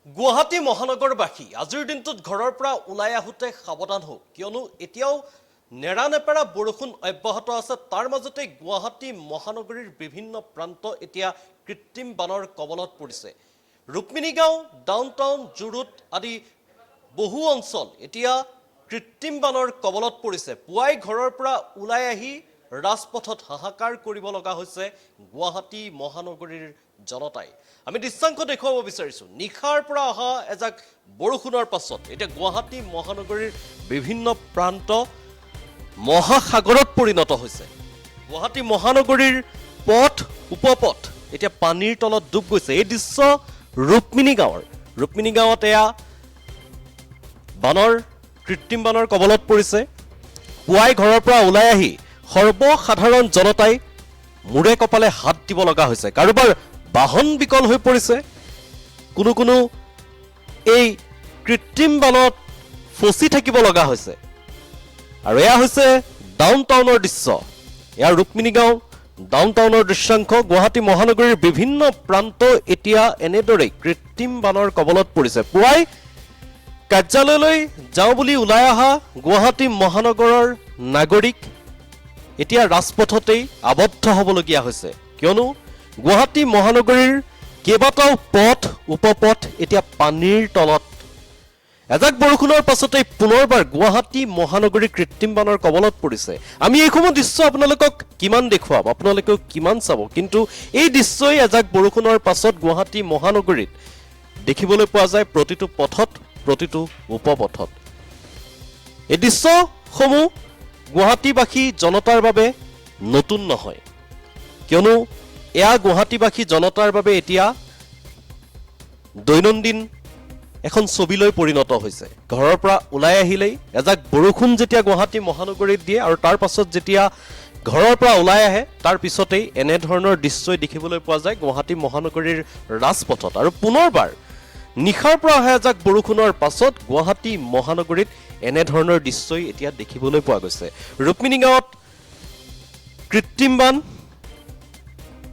গুৱাহাটী মহানগৰবাসী আজিৰ দিনটোত ঘৰৰ পৰা ওলাই আহোঁতে সাৱধান হওক, কিয়নো এতিয়াও নেৰানেপেৰা বৰষুণ অব্যাহত আছে। তাৰ মাজতে গুৱাহাটী মহানগৰীৰ বিভিন্ন প্ৰান্ত এতিয়া কৃত্ৰিম বানৰ কবলত পৰিছে। ৰুক্মিণীগাঁও, ডাউনটাউন, জুৰুড আদি বহু অঞ্চল এতিয়া কৃত্ৰিম বানৰ কবলত পৰিছে। পুৱাই ঘৰৰ পৰা ওলাই আহি ৰাজপথত হাহাকাৰ কৰিব লগা হৈছে গুৱাহাটী মহানগৰীৰ জনতাই। আমি দৃশ্যাংশ দেখুৱাব বিচাৰিছোঁ। নিশাৰ পৰা অহা এজাক বৰষুণৰ পাছত এতিয়া গুৱাহাটী মহানগৰীৰ বিভিন্ন প্ৰান্ত মহাসাগৰত পৰিণত হৈছে। গুৱাহাটী মহানগৰীৰ পথ উপপথ এতিয়া পানীৰ তলত ডুব গৈছে। এই দৃশ্য ৰুক্মিণী গাঁৱৰ। ৰুক্মিণী গাঁৱত এয়া বানৰ কৃত্ৰিম বানৰ কবলত পৰিছে। পুৱাই ঘৰৰ পৰা ওলাই আহি সৰ্বসাধাৰণ জনতাই মূৰে কপালে হাত দিব লগা হৈছে। কাৰোবাৰ বাহন বিকল হৈ পৰিছে, কোনো এই কৃত্ৰিম বানত ফচি থাকিব লগা হৈছে। আৰু এয়া হৈছে ডাউনটাউনৰ দৃশ্য। এয়া ৰুক্মিণী গাঁও ডাউনটাউনৰ দৃশ্যাংশ। গুৱাহাটী মহানগৰীৰ বিভিন্ন প্ৰান্ত এতিয়া এনেদৰেই কৃত্ৰিম বানৰ কবলত পৰিছে। পুৱাই কাৰ্যালয়লৈ যাওঁ বুলি ওলাই অহা গুৱাহাটী মহানগৰৰ নাগৰিক এতিয়া ৰাজপথতেই আবদ্ধ হ'বলগীয়া হৈছে, কিয়নো গুৱাহাটী মহানগৰীৰ কেইবাটাও পথ উপপথ এতিয়া পানীৰ তলত। এজাক বৰষুণৰ পাছতেই পুনৰবাৰ গুৱাহাটী মহানগৰী কৃত্ৰিম বানৰ কবলত পৰিছে। আমি এইসমূহ দৃশ্য আপোনালোকক কিমান দেখুৱাম, আপোনালোকেও কিমান চাব, কিন্তু এই দৃশ্যই এজাক বৰষুণৰ পাছত গুৱাহাটী মহানগৰীত দেখিবলৈ পোৱা যায় প্ৰতিটো পথত, প্ৰতিটো উপপথত। এই দৃশ্যসমূহ গুৱাহাটীবাসী জনতাৰ বাবে নতুন নহয়, কিয়নো এয়া গুৱাহাটীবাসী জনতাৰ বাবে এতিয়া দৈনন্দিন এখন ছবিলৈ পৰিণত হৈছে। ঘৰৰ পৰা ওলাই আহিলেই এজাক বৰষুণ যেতিয়া গুৱাহাটী মহানগৰীত দিয়ে আৰু তাৰ পাছত যেতিয়া ঘৰৰ পৰা ওলাই আহে তাৰ পিছতেই এনেধৰণৰ দৃশ্যই দেখিবলৈ পোৱা যায় গুৱাহাটী মহানগৰীৰ ৰাজপথত। আৰু পুনৰবাৰ নিশাৰ পৰা অহা এজাক বৰষুণৰ পাছত গুৱাহাটী মহানগৰীত এনেধৰণৰ দৃশ্যই এতিয়া দেখিবলৈ পোৱা গৈছে। ৰুক্মিণী গাঁৱত কৃত্ৰিম বান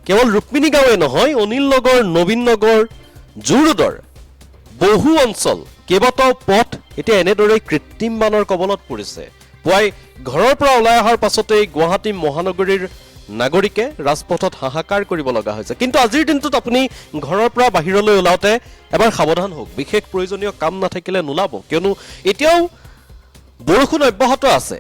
কেৱল ৰুক্মিণী গাঁৱে নহয়, অনিল নগৰ, নবীন নগৰ, জুৰুডৰ বহু অঞ্চল, কেইবাটাও পথ এতিয়া এনেদৰেই কৃত্ৰিম বানৰ কবলত পৰিছে। পুৱাই ঘৰৰ পৰা ওলাই অহাৰ পাছতেই গুৱাহাটী মহানগৰীৰ নাগৰিকে ৰাজপথত হাহাকাৰ কৰিব লগা হৈছে। কিন্তু আজিৰ দিনটোত আপুনি ঘৰৰ পৰা বাহিৰলৈ ওলাওঁতে এবাৰ সাৱধান হওক। বিশেষ প্ৰয়োজনীয় কাম নাথাকিলে নোলাব, কিয়নো এতিয়াও বৰষুণ অব্যাহত আছে।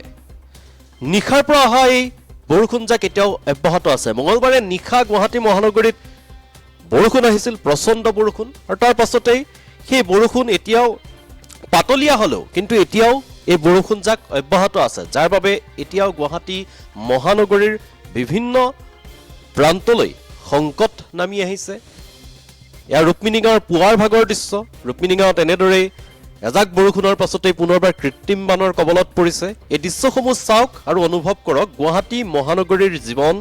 নিশাৰ পৰা অহা এই বৰষুণজাক এতিয়াও অব্যাহত আছে। মঙলবাৰে নিশা গুৱাহাটী মহানগৰীত বৰষুণ আহিছিল, প্ৰচণ্ড বৰষুণ, আৰু তাৰ পাছতেই সেই বৰষুণ এতিয়াও পাতলীয়া হ'লেও কিন্তু এতিয়াও এই বৰষুণজাক অব্যাহত আছে, যাৰ বাবে এতিয়াও গুৱাহাটী মহানগৰীৰ বিভিন্ন প্ৰান্তলৈ সংকট নামি আহিছে। এয়া ৰুক্মিণী গাঁৱৰ পুৱাৰ ভাগৰ দৃশ্য। ৰুক্মিণী গাঁৱত এনেদৰেই এজাক বৰষুণৰ পাছতেই পুনৰবাৰ কৃত্ৰিম বানৰ কবলত পৰিছে। এই দৃশ্যসমূহ চাওক আৰু অনুভৱ কৰক গুৱাহাটী মহানগৰীৰ জীৱন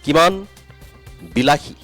কিমান বিলাসী।